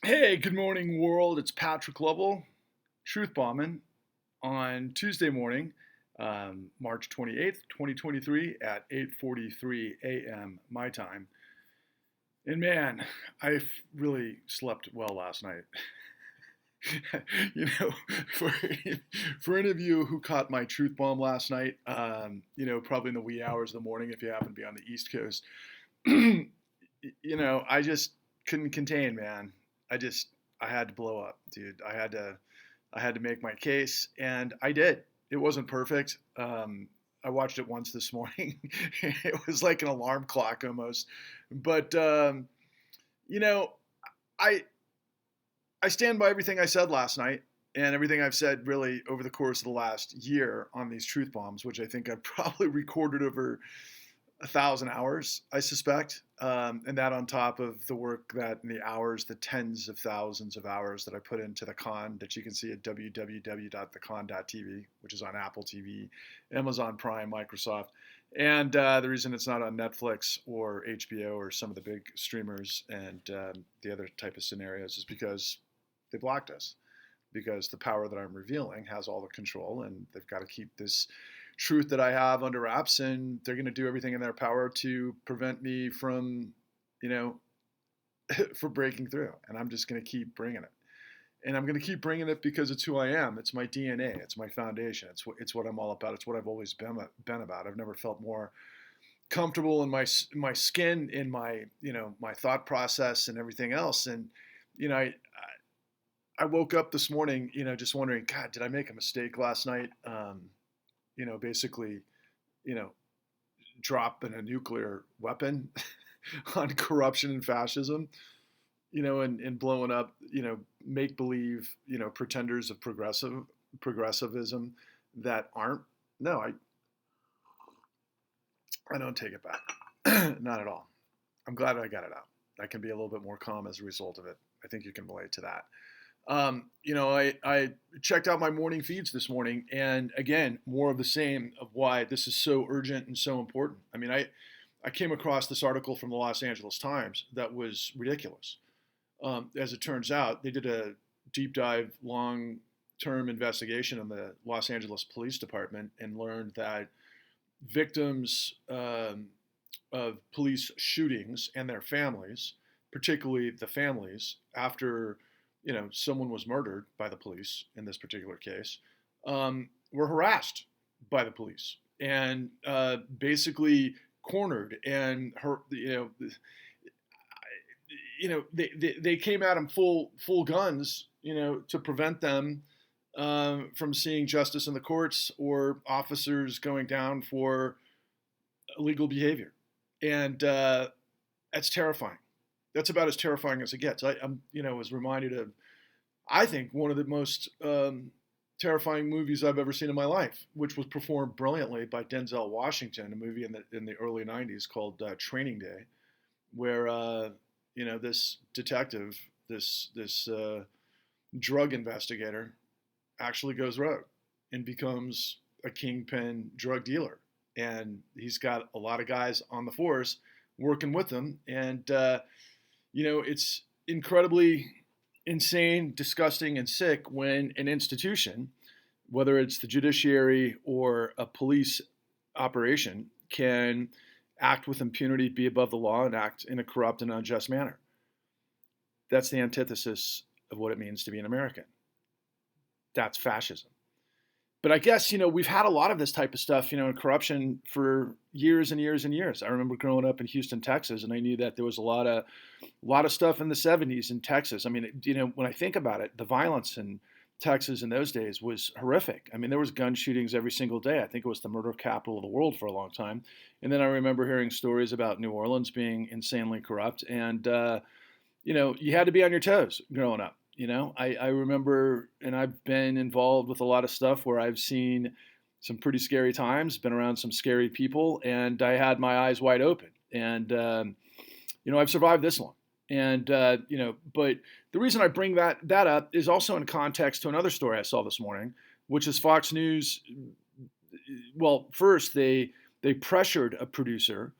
Hey, good morning, world. It's Patrick Lovell, truth bombing on Tuesday morning, March 28th, 2023 at 8:43 a.m. my time. And man, I really slept well last night. you know, for for any of you who caught my truth bomb last night, probably in the wee hours of the morning if you happen to be on the East Coast, I just couldn't contain, man. I just I had to blow up, dude. I had to make my case, and I did. It wasn't perfect. I watched it once this morning. It was like an alarm clock almost. But you know, I I stand by everything I said last night and everything I've said really over the course of the last year on these truth bombs, which I think I've probably recorded over 1,000 hours, I suspect, and that on top of the work that and the hours, the tens of thousands of hours that I put into the con that you can see at www.thecon.tv, which is on Apple TV, Amazon Prime, Microsoft, and the reason it's not on Netflix or HBO or some of the big streamers and the other type of scenarios is because they blocked us because the power that I'm revealing has all the control, and they've got to keep this truth that I have under wraps, and they're going to do everything in their power to prevent me from, you know, for breaking through. And I'm just going to keep bringing it. And I'm going to keep bringing it because it's who I am. It's my DNA. It's my foundation. It's what I'm all about. It's what I've always been about. I've never felt more comfortable in my skin, in my thought process, and everything else. And you know, I woke up this morning, just wondering, God, did I make a mistake last night? Basically, you know, dropping a nuclear weapon on corruption and fascism, and blowing up, make believe, pretenders of progressivism that aren't. No, I don't take it back. Not at all. I'm glad I got it out. I can be a little bit more calm as a result of it. I think you can relate to that. I checked out my morning feeds this morning, and again, more of the same of why this is so urgent and so important. I mean, I came across this article from the Los Angeles Times that was ridiculous. As it turns out, they did a deep dive, long term investigation on the Los Angeles Police Department and learned that victims of police shootings and their families, particularly the families after someone was murdered by the police in this particular case, were harassed by the police and basically cornered and hurt. They came at them full guns, to prevent them from seeing justice in the courts or officers going down for illegal behavior, and that's terrifying. That's about as terrifying as it gets. I'm, was reminded of, I think, one of the most terrifying movies I've ever seen in my life, which was performed brilliantly by Denzel Washington, a movie in the early '90s called Training Day, where this detective, this drug investigator, actually goes rogue and becomes a kingpin drug dealer, and he's got a lot of guys on the force working with him, and it's incredibly insane, disgusting, and sick when an institution, whether it's the judiciary or a police operation, can act with impunity, be above the law, and act in a corrupt and unjust manner. That's the antithesis of what it means to be an American. That's fascism. But I guess, we've had a lot of this type of stuff, in corruption for years and years and years. I remember growing up in Houston, Texas, and I knew that there was a lot of stuff in the '70s in Texas. I mean, when I think about it, the violence in Texas in those days was horrific. I mean, there was gun shootings every single day. I think it was the murder capital of the world for a long time. And then I remember hearing stories about New Orleans being insanely corrupt. And, you had to be on your toes growing up. I remember, and I've been involved with a lot of stuff where I've seen some pretty scary times, been around some scary people, and I had my eyes wide open. And, I've survived this long. And, but the reason I bring that up is also in context to another story I saw this morning, which is Fox News. Well, first they pressured a producer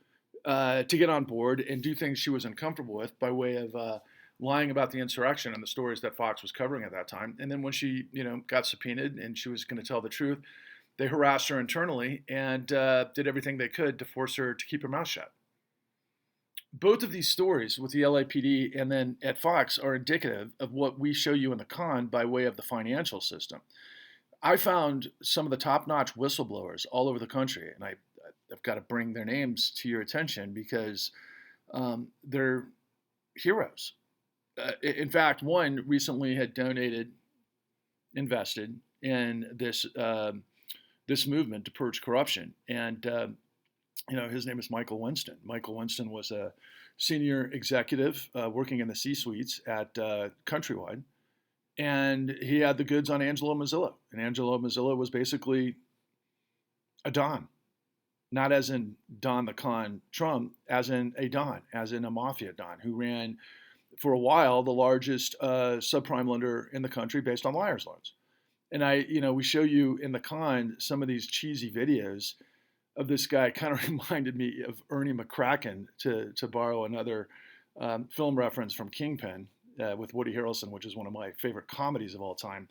to get on board and do things she was uncomfortable with by way of lying about the insurrection and the stories that Fox was covering at that time. And then when she, got subpoenaed and she was going to tell the truth, they harassed her internally and did everything they could to force her to keep her mouth shut. Both of these stories with the LAPD and then at Fox are indicative of what we show you in the con by way of the financial system. I found some of the top-notch whistleblowers all over the country, and I've got to bring their names to your attention because they're heroes. In fact, one recently had invested in this movement to purge corruption, and his name is Michael Winston. Michael Winston was a senior executive working in the C-suites at Countrywide, and he had the goods on Angelo Mozilla, and Angelo Mozilla was basically a Don. Not as in Don the Con Trump, as in a Don, as in a mafia Don who ran for a while the largest subprime lender in the country based on liar's loans. And we show you in the con some of these cheesy videos of this guy. Kind of reminded me of Ernie McCracken, to borrow another film reference from Kingpin with Woody Harrelson, which is one of my favorite comedies of all time.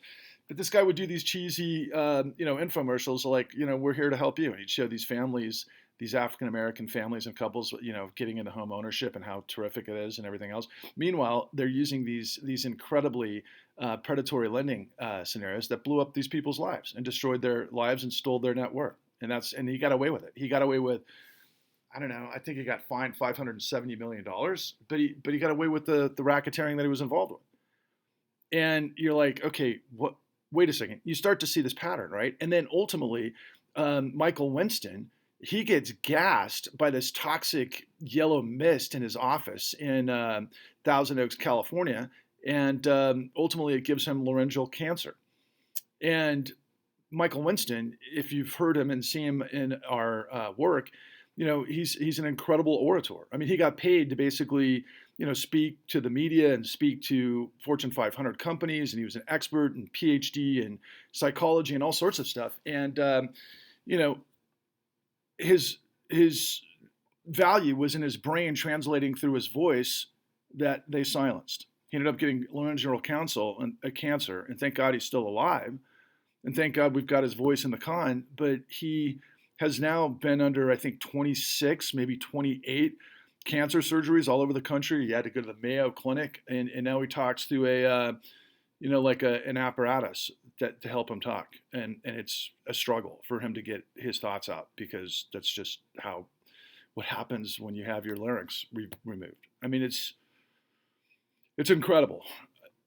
But this guy would do these cheesy, infomercials like, we're here to help you. And he'd show these families, these African-American families and couples, getting into home ownership and how terrific it is and everything else. Meanwhile, they're using these incredibly predatory lending scenarios that blew up these people's lives and destroyed their lives and stole their net worth. And he got away with it. He got away with, I don't know, I think he got fined $570 million, but he got away with the racketeering that he was involved with. And you're like, okay, wait a second. You start to see this pattern, right? And then ultimately, Michael Winston, he gets gassed by this toxic yellow mist in his office in Thousand Oaks, California. And ultimately, it gives him laryngeal cancer. And Michael Winston, if you've heard him and seen him in our work, he's an incredible orator. I mean, he got paid to basically, speak to the media and speak to Fortune 500 companies, and he was an expert and PhD in psychology and all sorts of stuff. And his value was in his brain translating through his voice that they silenced. He ended up getting laryngeal cancer, and thank God he's still alive. And thank God we've got his voice in the con, but he has now been under, I think, 26, maybe 28 cancer surgeries all over the country. He had to go to the Mayo Clinic, and now he talks through an apparatus to help him talk. And it's a struggle for him to get his thoughts out because that's just what happens when you have your larynx removed. I mean, it's incredible.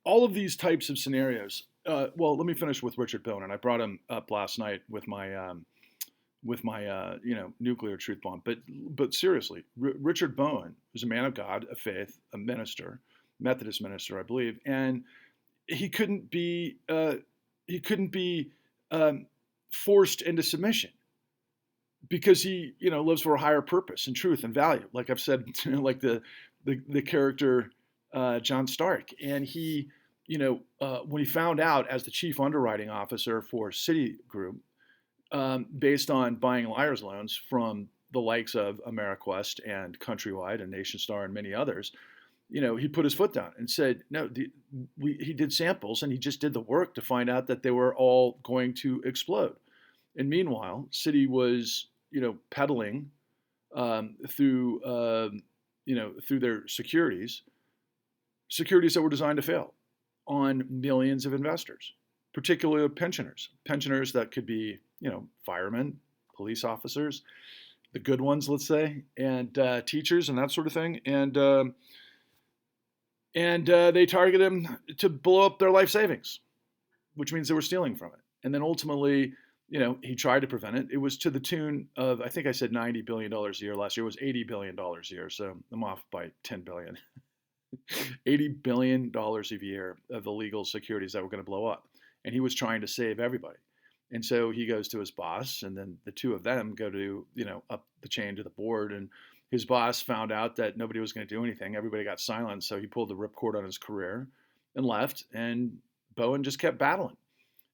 All of these types of scenarios. Well, let me finish with Richard Bowen, and I brought him up last night with my nuclear truth bomb. But seriously, Richard Bowen was a man of God, of faith, a minister, Methodist minister, I believe, and he couldn't be forced into submission because he lives for a higher purpose and truth and value. Like I've said, like the character John Stark, and he. When he found out as the chief underwriting officer for Citigroup, based on buying liar's loans from the likes of AmeriQuest and Countrywide and NationStar and many others, he put his foot down and said, no, he did samples and he just did the work to find out that they were all going to explode. And meanwhile, Citi was, peddling through their securities that were designed to fail on millions of investors, particularly pensioners that could be, firemen, police officers, the good ones, let's say, and teachers and that sort of thing. And they targeted him to blow up their life savings, which means they were stealing from it. And then ultimately, he tried to prevent it. It was to the tune of, I think I said $90 billion a year. Last year it was $80 billion a year. So I'm off by $10 billion. $80 billion a year of illegal securities that were going to blow up. And he was trying to save everybody. And so he goes to his boss, and then the two of them go to, up the chain to the board. And his boss found out that nobody was going to do anything. Everybody got silent. So he pulled the ripcord on his career and left. And Bowen just kept battling.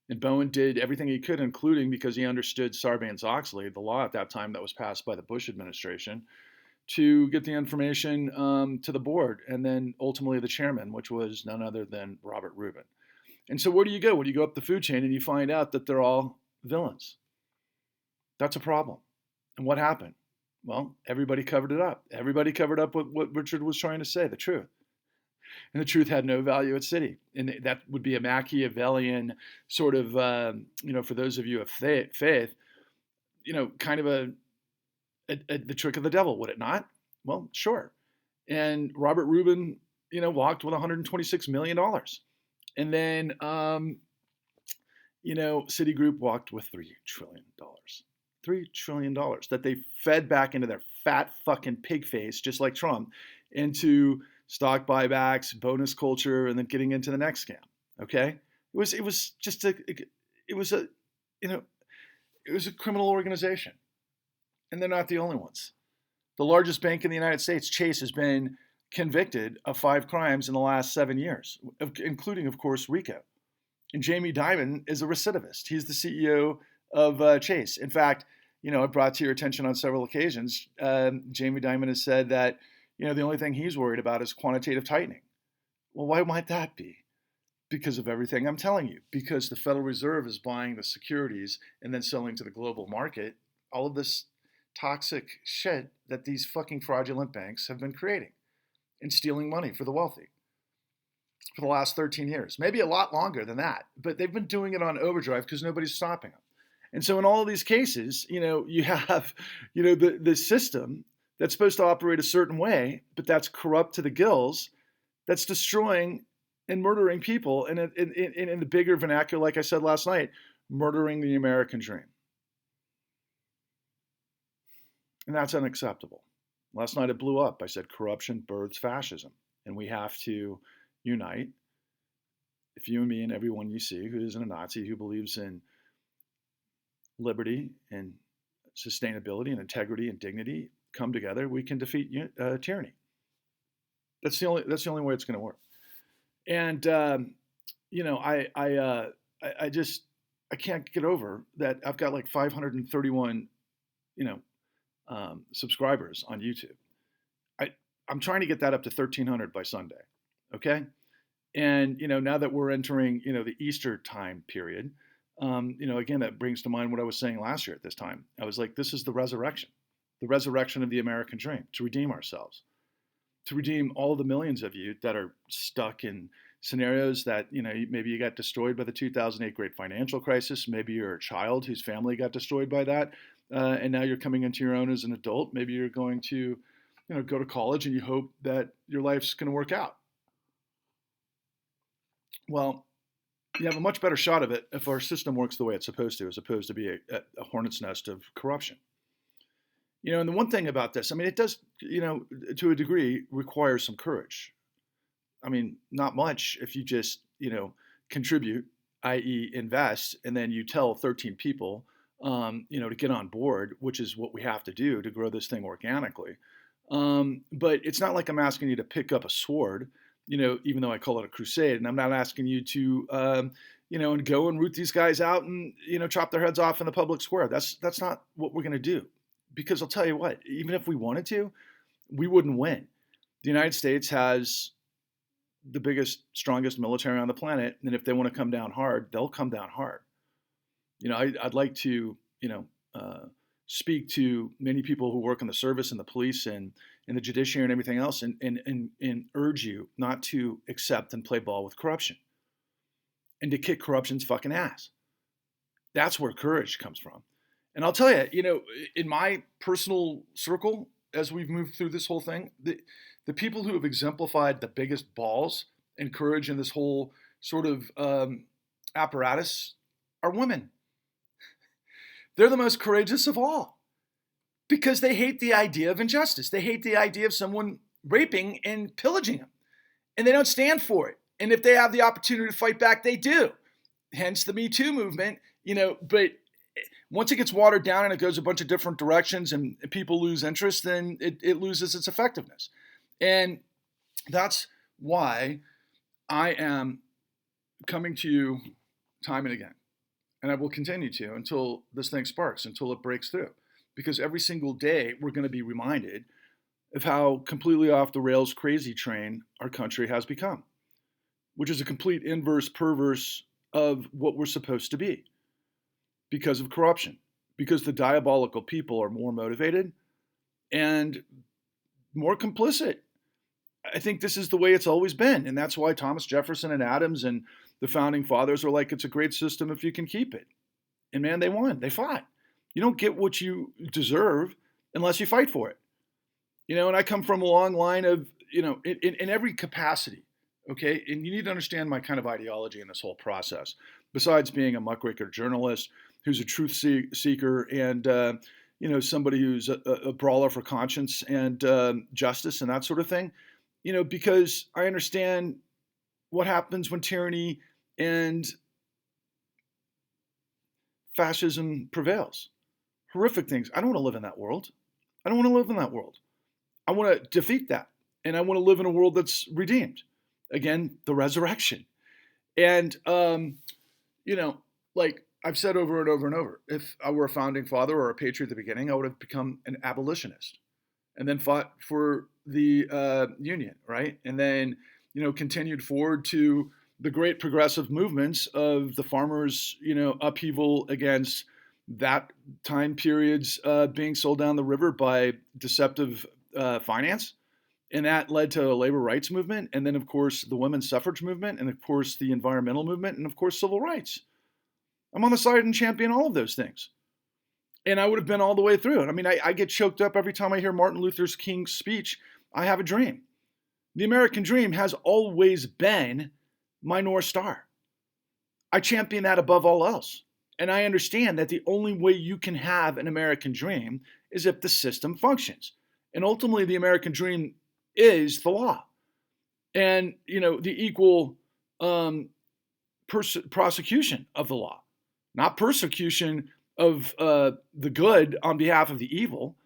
And Bowen did everything he could, including because he understood Sarbanes-Oxley, the law at that time that was passed by the Bush administration, to get the information to the board, and then ultimately the chairman, which was none other than Robert Rubin. And so where do you go when you go up the food chain and you find out that they're all villains? That's a problem. And what happened? Well, everybody covered it up. Everybody covered up what Richard was trying to say, the truth. And the truth had no value at City. And that would be a Machiavellian sort of, for those of you of faith, kind of the trick of the devil, would it not? Well, sure. And Robert Rubin, walked with $126 million. And then, Citigroup walked with $3 trillion. $3 trillion that they fed back into their fat fucking pig face, just like Trump, into stock buybacks, bonus culture, and then getting into the next scam. Okay, it was a criminal organization, and they're not the only ones. The largest bank in the United States, Chase, has been convicted of 5 crimes in the last 7 years, including, of course, RICO. And Jamie Dimon is a recidivist. He's the CEO of Chase. In fact, I brought to your attention on several occasions, Jamie Dimon has said that, the only thing he's worried about is quantitative tightening. Well, why might that be? Because of everything I'm telling you. Because the Federal Reserve is buying the securities and then selling to the global market all of this toxic shit that these fucking fraudulent banks have been creating and stealing money for the wealthy for the last 13 years. Maybe a lot longer than that. But they've been doing it on overdrive because nobody's stopping them. And so in all of these cases, you have, the system that's supposed to operate a certain way, but that's corrupt to the gills, that's destroying and murdering people. And in the bigger vernacular, like I said last night, murdering the American dream. And that's unacceptable. Last night it blew up. I said corruption births fascism. And we have to unite. If you and me and everyone you see who isn't a Nazi, who believes in liberty and sustainability and integrity and dignity come together, we can defeat tyranny. That's the only way it's going to work. And I can't get over that. I've got like 531 subscribers on YouTube. I'm trying to get that up to 1,300 by Sunday. Okay, and now that we're entering the Easter time period. Again, that brings to mind what I was saying last year at this time. I was like, this is the resurrection of the American dream, to redeem ourselves, to redeem all of the millions of you that are stuck in scenarios that, maybe you got destroyed by the 2008 great financial crisis. Maybe you're a child whose family got destroyed by that. And now you're coming into your own as an adult. Maybe you're going to, go to college and you hope that your life's going to work out. Well, you have a much better shot of it if our system works the way it's supposed to, as opposed to be a hornet's nest of corruption. And the one thing about this, it does, to a degree, require some courage. Not much if you just, contribute, i.e. invest, and then you tell 13 people, to get on board, which is what we have to do to grow this thing organically. But it's not like I'm asking you to pick up a sword, even though I call it a crusade, and I'm not asking you to, and go and root these guys out and, chop their heads off in the public square. That's not what we're going to do. Because I'll tell you what, even if we wanted to, we wouldn't win. The United States has the biggest, strongest military on the planet, and if they want to come down hard, they'll come down hard. I'd like to, speak to many people who work in the service and the police and in the judiciary and everything else, and urge you not to accept and play ball with corruption, and to kick corruption's fucking ass. That's where courage comes from. And I'll tell you, in my personal circle, as we've moved through this whole thing, the people who have exemplified the biggest balls and courage in this whole sort of apparatus are women. They're the most courageous of all because they hate the idea of injustice. They hate the idea of someone raping and pillaging them, and they don't stand for it. And if they have the opportunity to fight back, they do. Hence the Me Too movement, but once it gets watered down and it goes a bunch of different directions and people lose interest, then it loses its effectiveness. And that's why I am coming to you time and again. And I will continue to until this thing sparks, until it breaks through. Because every single day we're going to be reminded of how completely off the rails crazy train our country has become, which is a complete inverse perverse of what we're supposed to be because of corruption, because the diabolical people are more motivated and more complicit. I think this is the way it's always been. And that's why Thomas Jefferson and Adams and the founding fathers are like, it's a great system if you can keep it. And man, they won. They fought. You don't get what you deserve unless you fight for it. And I come from a long line of, in every capacity. Okay. And you need to understand my kind of ideology in this whole process. Besides being a muckraker journalist who's a truth seeker and, somebody who's a brawler for conscience and justice and that sort of thing, because I understand what happens when tyranny and fascism prevails. Horrific things. I don't want to live in that world. I don't want to live in that world. I want to defeat that. And I want to live in a world that's redeemed. Again, the resurrection. And, like I've said over and over and over, if I were a founding father or a patriot at the beginning, I would have become an abolitionist and then fought for the Union, right? And then, continued forward to the great progressive movements of the farmers, upheaval against that time period's being sold down the river by deceptive finance. And that led to a labor rights movement. And then, of course, the women's suffrage movement. And, of course, the environmental movement. And, of course, civil rights. I'm on the side and champion all of those things. And I would have been all the way through. And I mean, I get choked up every time I hear Martin Luther King's speech. I have a dream. The American dream has always been my North Star. I champion that above all else. And I understand that the only way you can have an American dream is if the system functions. And ultimately, the American dream is the law. And, the equal prosecution of the law, not persecution of the good on behalf of the evil.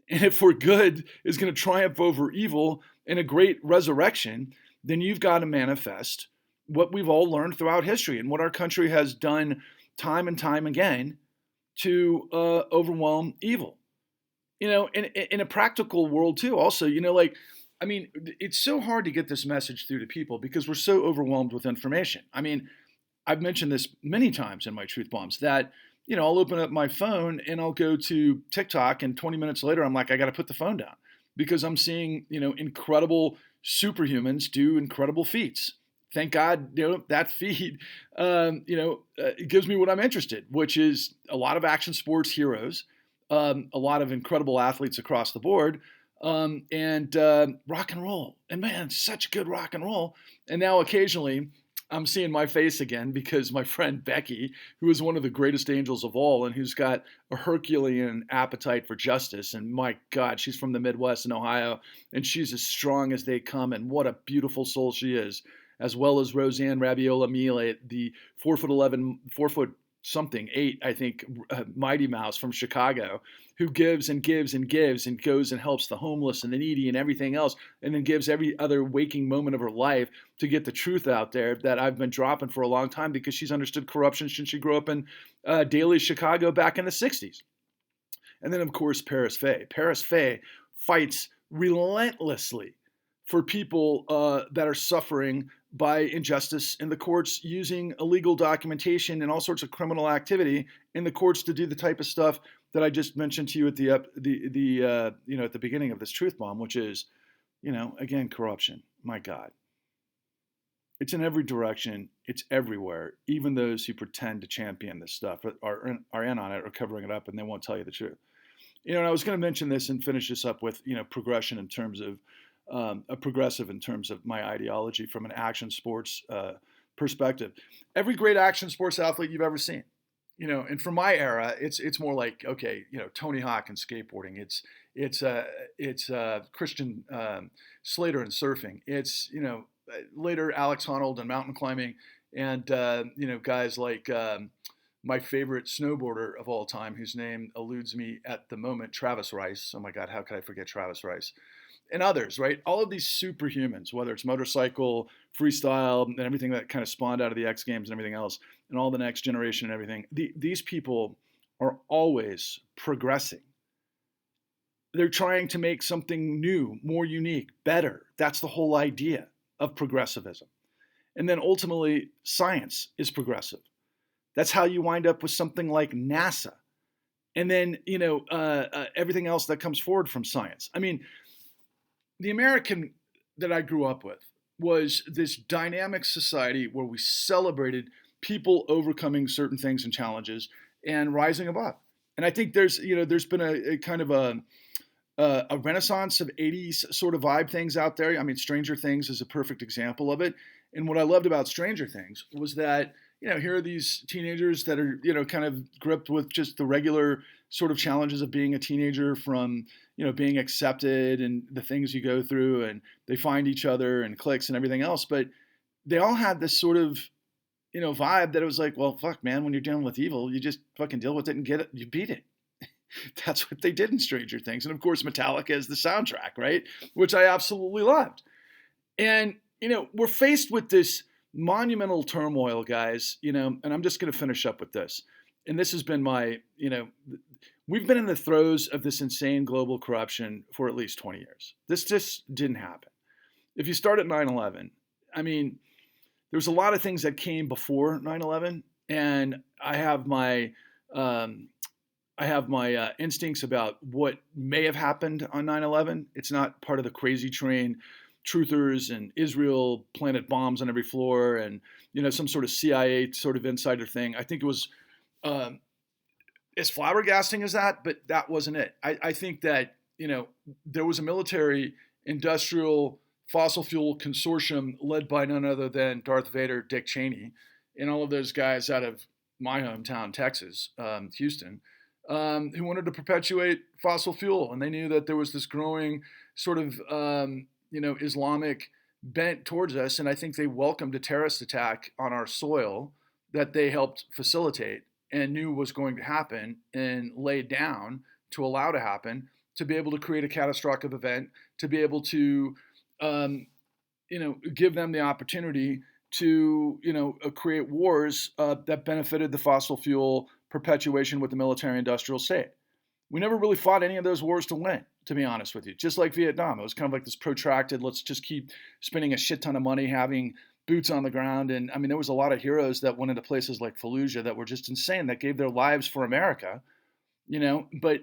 And if we're good is going to triumph over evil in a great resurrection, then you've got to manifest what we've all learned throughout history and what our country has done time and time again to overwhelm evil. In a practical world too, also, it's so hard to get this message through to people because we're so overwhelmed with information. I mean, I've mentioned this many times in my truth bombs that, I'll open up my phone and I'll go to TikTok and 20 minutes later, I'm like, I got to put the phone down because I'm seeing, incredible superhumans do incredible feats. Thank God, that feed, it gives me what I'm interested, which is a lot of action sports heroes, a lot of incredible athletes across the board, and rock and roll. And man, such good rock and roll. And now occasionally I'm seeing my face again because my friend Becky, who is one of the greatest angels of all and who's got a Herculean appetite for justice, and my God, she's from the Midwest in Ohio, and she's as strong as they come, and what a beautiful soul she is, as well as Roseanne Rabiola Mille, the 4'11", 4' something, 8, I think, Mighty Mouse from Chicago, who gives and gives and gives and goes and helps the homeless and the needy and everything else, and then gives every other waking moment of her life to get the truth out there that I've been dropping for a long time because she's understood corruption since she grew up in daily Chicago back in the 60s. And then, of course, Paris Faye. Paris Faye fights relentlessly for people that are suffering by injustice in the courts, using illegal documentation and all sorts of criminal activity in the courts to do the type of stuff that I just mentioned to you at at the beginning of this truth bomb, which is, again, corruption. My God, it's in every direction. It's everywhere. Even those who pretend to champion this stuff are in on it or covering it up, and they won't tell you the truth. And I was going to mention this and finish this up with progression in terms of. A progressive in terms of my ideology from an action sports perspective. Every great action sports athlete you've ever seen, and from my era, it's more like, okay, Tony Hawk and skateboarding. It's Christian Slater and surfing. It's later Alex Honnold and mountain climbing, and guys like my favorite snowboarder of all time, whose name eludes me at the moment, Travis Rice. Oh my God, how could I forget Travis Rice? And others, right? All of these superhumans, whether it's motorcycle, freestyle, and everything that kind of spawned out of the X Games and everything else, and all the next generation and everything, these people are always progressing. They're trying to make something new, more unique, better. That's the whole idea of progressivism. And then ultimately, science is progressive. That's how you wind up with something like NASA. And then, everything else that comes forward from science. I mean, the American that I grew up with was this dynamic society where we celebrated people overcoming certain things and challenges and rising above. And I think there's been a kind of a renaissance of 80s sort of vibe things out there. I mean, Stranger Things is a perfect example of it. And what I loved about Stranger Things was that, here are these teenagers that are, kind of gripped with just the regular sort of challenges of being a teenager, from, being accepted and the things you go through, and they find each other and cliques and everything else. But they all had this sort of, vibe that it was like, well, fuck, man, when you're dealing with evil, you just fucking deal with it and get it, you beat it. That's what they did in Stranger Things. And of course, Metallica is the soundtrack, right? Which I absolutely loved. And, we're faced with this monumental turmoil, guys, and I'm just going to finish up with this. And this has been my, we've been in the throes of this insane global corruption for at least 20 years. This just didn't happen. If you start at 9/11, I mean, there's a lot of things that came before 9/11, and I have my instincts about what may have happened on 9/11. It's not part of the crazy train, truthers and Israel planted bombs on every floor, and some sort of CIA sort of insider thing. I think it was as flabbergasting as that, but that wasn't it. I think that there was a military industrial fossil fuel consortium led by none other than Darth Vader, Dick Cheney, and all of those guys out of my hometown, Texas, Houston, who wanted to perpetuate fossil fuel. And they knew that there was this growing sort of, Islamic bent towards us. And I think they welcomed a terrorist attack on our soil that they helped facilitate and knew was going to happen and laid down to allow to happen, to be able to create a catastrophic event, to be able to, give them the opportunity to, create wars that benefited the fossil fuel perpetuation with the military industrial state. We never really fought any of those wars to win, to be honest with you. Just like Vietnam, it was kind of like this protracted, let's just keep spending a shit ton of money, having boots on the ground. And I mean, there was a lot of heroes that went into places like Fallujah that were just insane, that gave their lives for America, but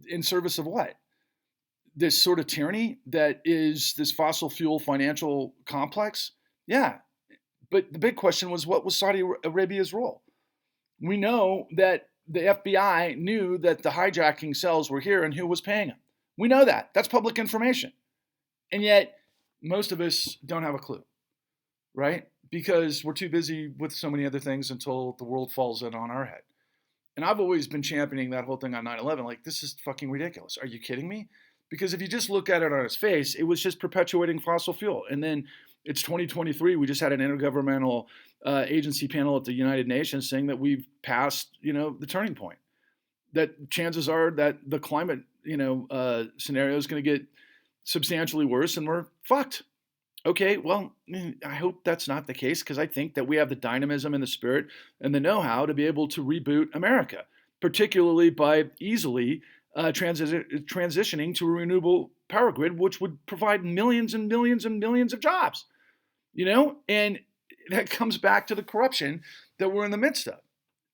in service of what? This sort of tyranny that is this fossil fuel financial complex? Yeah. But the big question was, what was Saudi Arabia's role? We know that the FBI knew that the hijacking cells were here and who was paying them. We know that. That's public information. And yet, most of us don't have a clue, right? Because we're too busy with so many other things until the world falls in on our head. And I've always been championing that whole thing on 9/11. Like, this is fucking ridiculous. Are you kidding me? Because if you just look at it on its face, it was just perpetuating fossil fuel. And then it's 2023. We just had an intergovernmental agency panel at the United Nations saying that we've passed, the turning point. That chances are that the climate, scenario is going to get substantially worse, and we're fucked. Okay, well, I hope that's not the case, because I think that we have the dynamism and the spirit and the know-how to be able to reboot America, particularly by easily transitioning to a renewable power grid, which would provide millions and millions and millions of jobs, and that comes back to the corruption that we're in the midst of.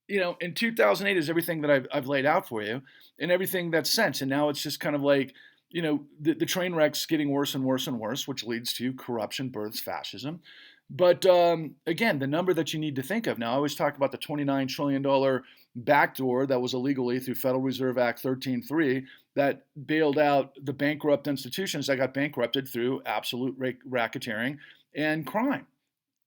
In 2008 is everything that I've laid out for you, and everything that's since. And now it's just kind of like, the train wreck's getting worse and worse and worse, which leads to corruption, births fascism. But again, the number that you need to think of now, I always talk about the $29 trillion backdoor that was illegally through Federal Reserve Act 13.3 that bailed out the bankrupt institutions that got bankrupted through absolute racketeering and crime.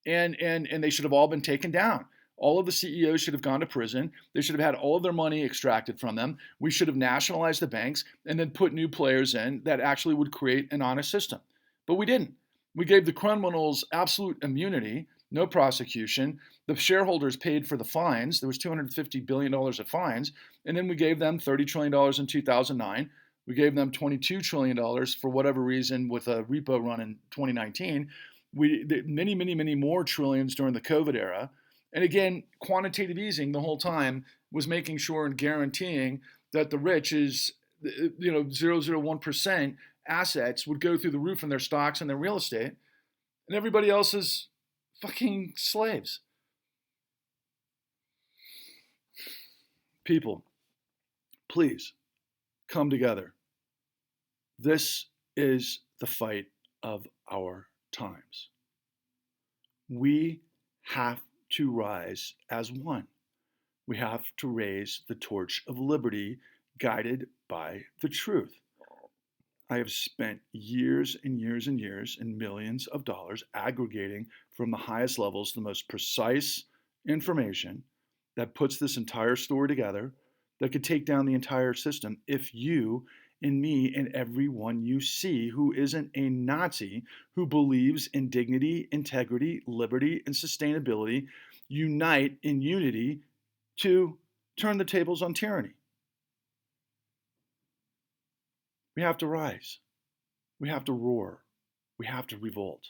And they should have all been taken down. All of the CEOs should have gone to prison. They should have had all of their money extracted from them. We should have nationalized the banks and then put new players in that actually would create an honest system. But we didn't. We gave the criminals absolute immunity, no prosecution. The shareholders paid for the fines. There was $250 billion of fines. And then we gave them $30 trillion in 2009. We gave them $22 trillion for whatever reason with a repo run in 2019. Many, many, many more trillions during the COVID era. And again, quantitative easing the whole time was making sure and guaranteeing that the rich is 0.001% assets would go through the roof in their stocks and their real estate, and everybody else is fucking slaves. People, please come together. This is the fight of our times. We have to rise as one. We have to raise the torch of liberty guided by the truth. I have spent years and years and years and millions of dollars aggregating from the highest levels the most precise information that puts this entire story together that could take down the entire system if you and me and everyone you see who isn't a Nazi, who believes in dignity, integrity, liberty, and sustainability, unite in unity to turn the tables on tyranny. We have to rise. We have to roar. We have to revolt.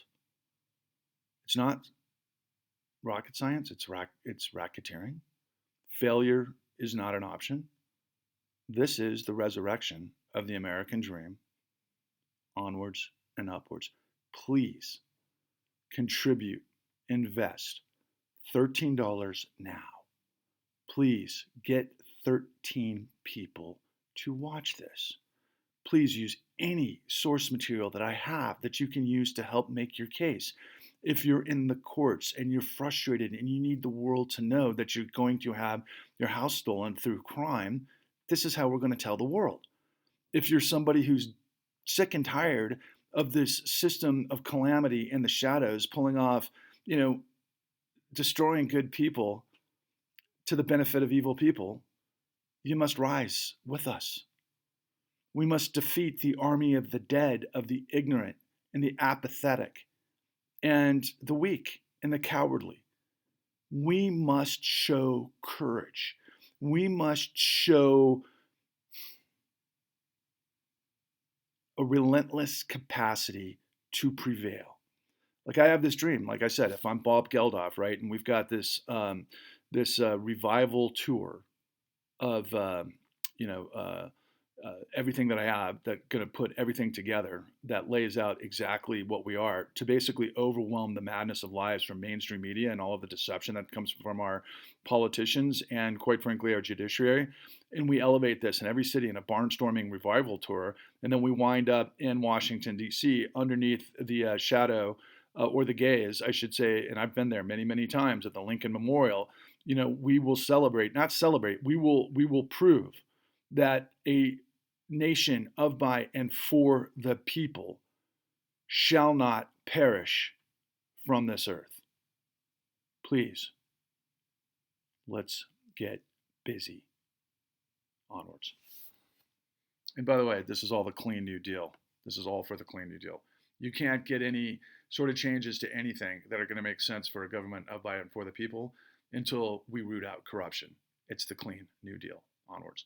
It's not rocket science, it's racketeering. Failure is not an option. This is the resurrection of the American dream, onwards and upwards. Please contribute, invest $13 now. Please get 13 people to watch this. Please use any source material that I have that you can use to help make your case. If you're in the courts and you're frustrated and you need the world to know that you're going to have your house stolen through crime, this is how we're going to tell the world. If you're somebody who's sick and tired of this system of calamity in the shadows, pulling off, destroying good people to the benefit of evil people, you must rise with us. We must defeat the army of the dead, of the ignorant and the apathetic and the weak and the cowardly. We must show courage. We must show a relentless capacity to prevail. Like I have this dream, like I said, if I'm Bob Geldof, right, and we've got this revival tour of everything that I have that's going to put everything together that lays out exactly what we are to basically overwhelm the madness of lies from mainstream media and all of the deception that comes from our politicians and, quite frankly, our judiciary. And we elevate this in every city in a barnstorming revival tour. And then we wind up in Washington, D.C. underneath the shadow or the gaze, I should say, and I've been there many, many times at the Lincoln Memorial. We will we will prove that a nation of, by, and for the people shall not perish from this earth. Please, let's get busy. Onwards. And by the way, this is all the clean New Deal. This is all for the clean New Deal. You can't get any sort of changes to anything that are going to make sense for a government of, by, and for the people until we root out corruption. It's the clean New Deal. Onwards.